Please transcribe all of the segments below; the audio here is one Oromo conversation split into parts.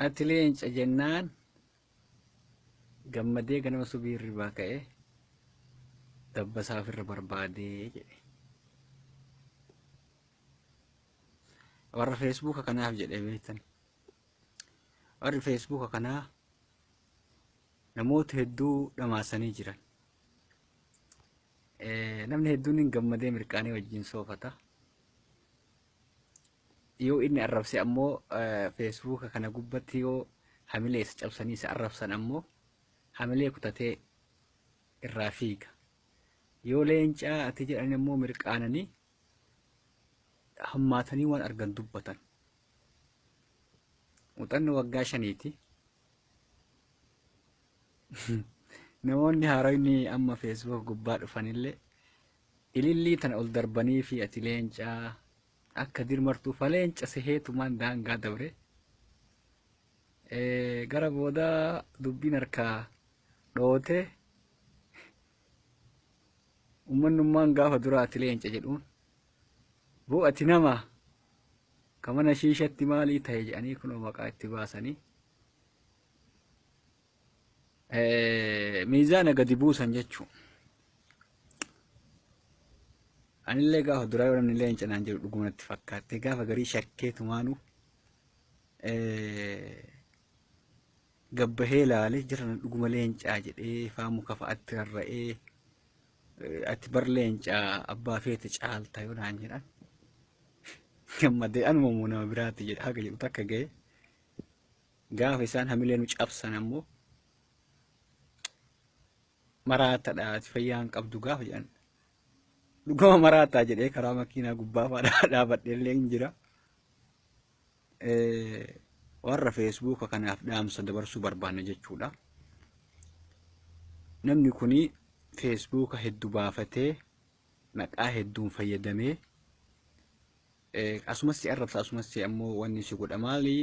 ati leenca jennaan gammadee ganama subii irraa ka'ee dabbasaa ofirra barbaadee jedhe. Warra feesbuuka kanaaf jedhee beektan. Warri feesbuuka kanaa namoota hedduu dhamaasanii jiran. Namni hedduun hin gammadee mirqaanee wajjin soofata. Yoo inni arrabse ammoo feesbuuka kana gubbatti yoo hamilee isa cabsanii isa arrabsan ammoo hamilee kutatee irraa fiiga. Yoo leencaa ati jedhan ammoo mirqaananii hammaatanii waan argan dubbatan. Muuxannoo waggaa 5ti. Namoonni haaronni amma feesbuuk gubbaa dhufanillee ilillii tana ol darbanii fi ati leencaa akka dirmartuu fa leenca seheetumaan daangaa dabre. Gara boodaa dubbiin harkaa dhoote uummanummaan gaafa duraa ati leenca jedhuun boo ati nama ka mana shiishatti maalii ta'e jedhanii kunoo maqaa itti baasanii miizaana gadi buusan jechuun. Anillee gaafa duraa yoo namni leenca naan jedhu dhugumatti fakkaatte gaafa garii shakkeetumaanuu gabbahee laalee jiran dhuguma leencaa jedhee faamu kafa atti rarra'ee ati bar leencaa abbaa feete caalta yoo naan jedhan gammadee anuma nama biraatti jedha haga jedhu takka ga'e gaafa isaan hamilee nu cabsan ammoo maraataadha ati fayyaan qabdu gaafa jedhan dhuguma maraataa jedhee karaa makiinaa gubbaa fa'aa dhaabadhee illee hin jira. Warra feesbuuka kanaaf dhaamsa dabarsuu barbaanna jechuudha. Namni kuni feesbuuka hedduu baafatee maqaa hedduun fayyadamee asumas si arrabsa asumas ammoo wanni si godha maali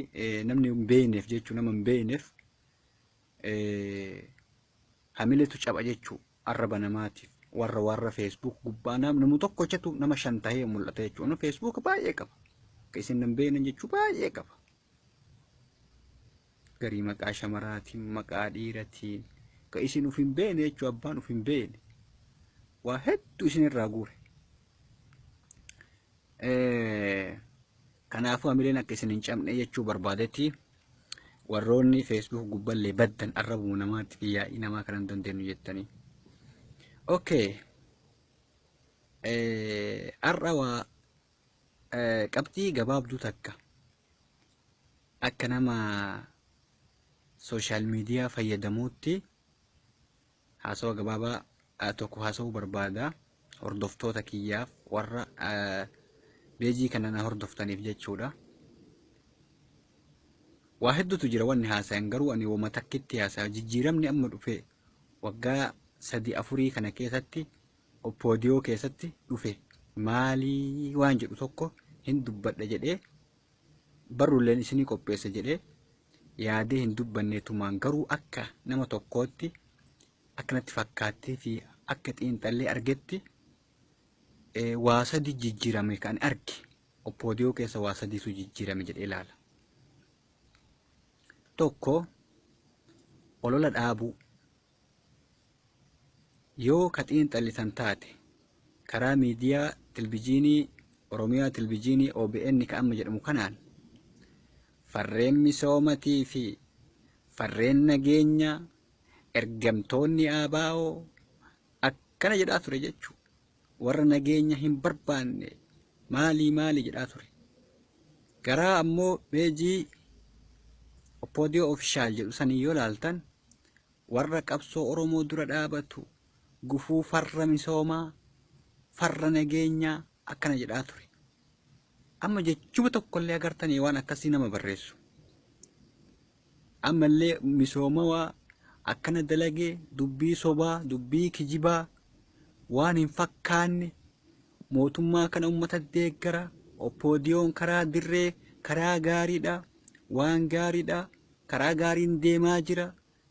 namni hin beekneef jechuu nama hin beekneef hamiletu caba jechuu arraba namaatiif warra feesbuuk gubbaa namu tokkochatu nama 5 tahee mul'ata jechuudha. Feesbuuka baay'ee qaba. Akka isin hin beekne jechuu baay'ee qaba. Garii maqaa shamaraatiin maqaa dhiiratiin ka isin uf hin beekne jechuu abbaan uf hin beekne waa hedduu isin irraa guure. Kanaafuu hamileen akka isin hin cabne jechuu barbaadetti warroonni feesbuuk gubballee baddan arrabuu namaatti fi yaa'ii namaa kan hin dandeenyu jettanii. Okay. Har'a waa qabxii gabaabduu takka akka nama social media fayyadamuutti haasawa gabaabaa tokko haasawuu barbaada hordoftoota kiyyaaf warra beejii kana na hordoftaniif jechuudha. Waa hedduutu jira wanni haasayan garuu ani wama takkitti haasaa jijjiiramni amma dhufe waggaa 3-4 kana keessatti oppoodiyoo keessatti dhufe maalii waan jedhu tokko hin dubbadha jedhee barruuleen isinii qopheessa jedhee yaadee hin dubbanneetumaan garuu akka nama tokkootti akkanatti fakkaattee fi akka xiinxallee argetti waa 3 jijjiirame kan arge oppoodiyoo keessa waa 3tu jijjiirame jedhee ilaala. Tokko olola dhaabuu yoo ka xiinxallitan taate karaa miidiyaa televizyiinii Oromiyaa televizyiinii OBN ka amma jedhamu kanaan farreen misoomatii fi farreen nageenya ergamtoonni ABO akkana jedhaa ture jechuu warra nageenya hin barbaanne maali jedhaa ture. Garaa ammoo beejii oppoodiyoo ofishaal jedhu sanii yoo laaltan warra qabsoo Oromoo dura dhaabatu gufuu farra misoomaa farra nageenyaa akkana jedhaa ture. Amma jechuma tokkollee agartanii waan akkasii nama barreessu. Ammallee misoomawaa akkana dalagee dubbii sobaa dubbii kijibaa waan hin fakkaanne mootummaa kana uummata deeggara oppoodiyoon karaa dirree karaa gaariidha waan gaariidha karaa gaariin deemaa jira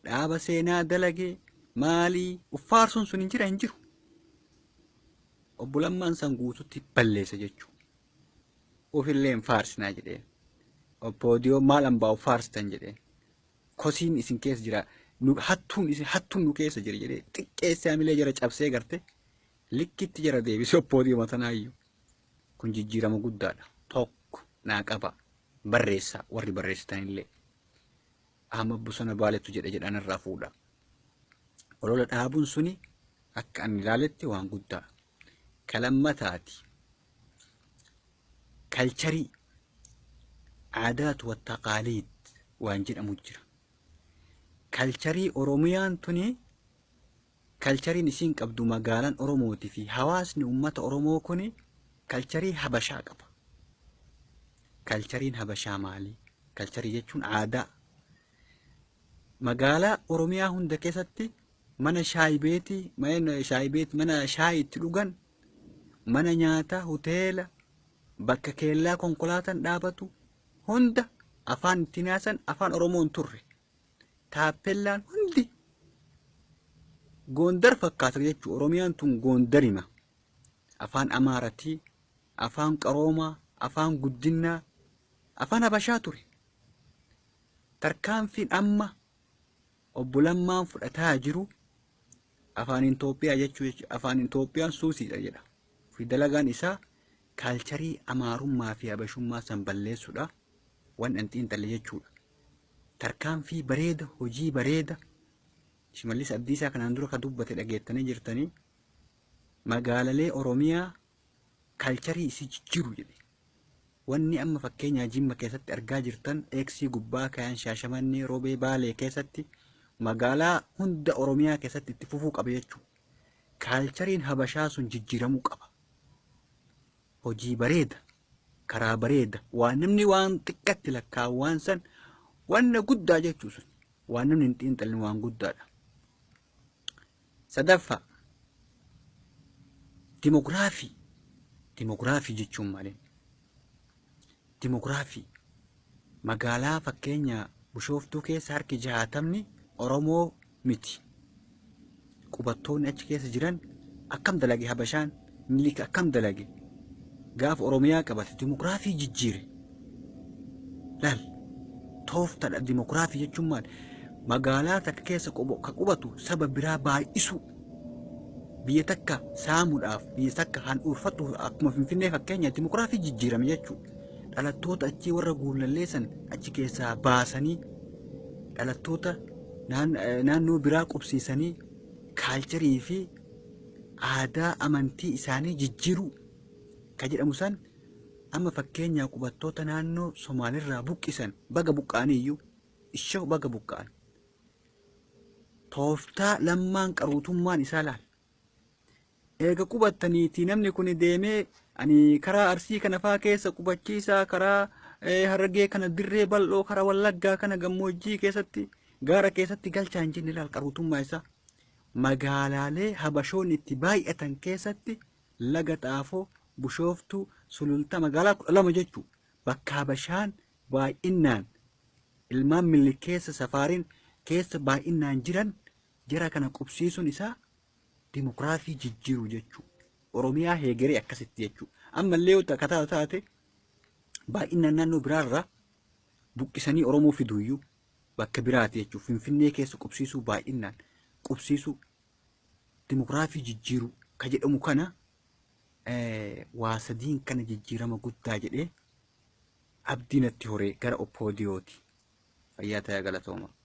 dhaaba seenaa dalagee maalii uffaarsuun sun hin jiru. Obbo Lammaan san guututti balleessa jechuudha. Ofillee hin faarsinaa jedhee oppoodiyoo maal hambaa faarstan jedheen kosiin isin keessa jira hattuun nu keessa jira jedhee xiqqeessee hamilee jara cabsee garte likkitti jara deebisee oppoodiyoo matanaayyuu kun jijjiirama guddaadha. Tokko naa qaba barreessaa warri barreessitanillee Ahmad Bosona Baaletu jedhan irraa fuudha. Olola dhaabuun suni akka ani ilaaletti waan guddaa. Kalammataati. Kalcharii aadaatu wattaqaaliid waan jedhamu jira. Kalcharii Oromiyaan tuni kalchariin isiin qabdu magaalaan Oromootii fi hawaasni uummata Oromoo kuni kalcharii Habashaa qaba. Kalchariin Habashaa maali? Kalcharii jechuun aadaa. Magaalaa Oromiyaa hunda keessatti mana shaayibeetii, mana shaayii itti dhugan, mana nyaataa, hoteela, bakka keellaa konkolaataan dhaabatu hunda afaan itti naasan afaan Oromoon turre. Taappellaan hundi Gondar fakkaata jechuudha. Oromiyaan tun Gondarima. Afaan Amaaratii, afaan Qaroomaa, afaan Guddinaa, afaan Habashaa ture. Tarkaanfiin amma obbolammaan fudhataa jiru afaan Itoophiyaa jechuudha. Afaan Itoophiyaan suusiidha jedha. Fi dalagaan isaa kalcharii Amaarummaa fi Habashummaa san balleessuudha. Waan xiinxalle jechuudha. Tarkaanfii bareeda, hojii bareeda. Shimallis Abdiisaa kanaan dura ka dubbate dhageettanii jirtanii magaalalee Oromiyaa kalcharii isii jijjiiru jedhe. Wanni amma fakkeenyaa Jimma keessatti argaa jirtan eeksii gubbaa kaayaan Shaashamannee Roobee Baalee keessatti magaalaa hunda Oromiyaa keessatti itti fufuu qaba jechuudha. Kalchariin Habashaa sun jijjiiramuu qaba. Hojii bareeda, karaa bareeda, waan namni waan xiqqatti lakkaa'u waan san wanna guddaa jechuu sun waan namni hin xiinxalli waan guddaadha. Sadaffaa Dimoogiraafii. Dimoogiraafii jechuun maali? Dimoogiraafii magaalaa fakkeenya Bishooftuu keessa harki 60 Oromoo miti. Qubattoonni achi keessa jiran akkam dalage Habashaan miliki akkam dalage gaaf Oromiyaa qabate dimoogiraafii jijjiire. Laal tooftadha dimoogiraafii jechuun maali? Magaalaa takka keessa ka qubatu saba biraa baay'isu. Biyya takka saamuudhaaf biyya takka handhuurfatu akkuma Finfinnee fakkeenya dimoogiraafii jijjiirame jechuudha. Dhalattoota achii warra guulalleessan achi keessaa baasanii dhalattoota naannoo biraa qubsiisanii kaalcharii fi aadaa amantii isaanii jijjiiruu ka jedhamu san amma fakkeenyaa qubattoota naannoo Somaaliirraa buqqisan baga buqqaaniyyuu ishee baga buqqaan. Tooftaa lammaan qaruutummaan isaa laal. Eega qubattaniiti namni kun deemee ani karaa Arsii kana faa keessa qubachiisaa karaa Harargee kana dirree bal'oo karaa Wallaggaa kana gammoojjii keessatti gaara keessatti galchaa hin jenne laal qaruutummaa isaa. Magaalaalee Habashoon itti baay'atan keessatti laga Xaafoo, Bishooftuu, Sulultaa magaalaa 12 jechuudha. Bakka Habashaan baay'inaan ilmaan Minilik keessa safaariin keessa baay'inaan jiran jara kana qubsiisuun isaa dimoogiraafii jijjiiruu jechuudha. Oromiyaa heegeree akkasitti jechuudha. Ammallee yoo takkataa taate baay'inaan naannoo biraarraa buqqisanii Oromoo fiduuyyuu bakka biraati jechuudha. Finfinnee keessa qubsiisuu baay'inaan qubsiisuu dimoogiraafii jijjiiruu ka jedhamu kana waa sadiin kana jijjiirama guddaa jedhee abdiinatti horee gara oppoodiyooti. Fayyaa ta'aa galatooma.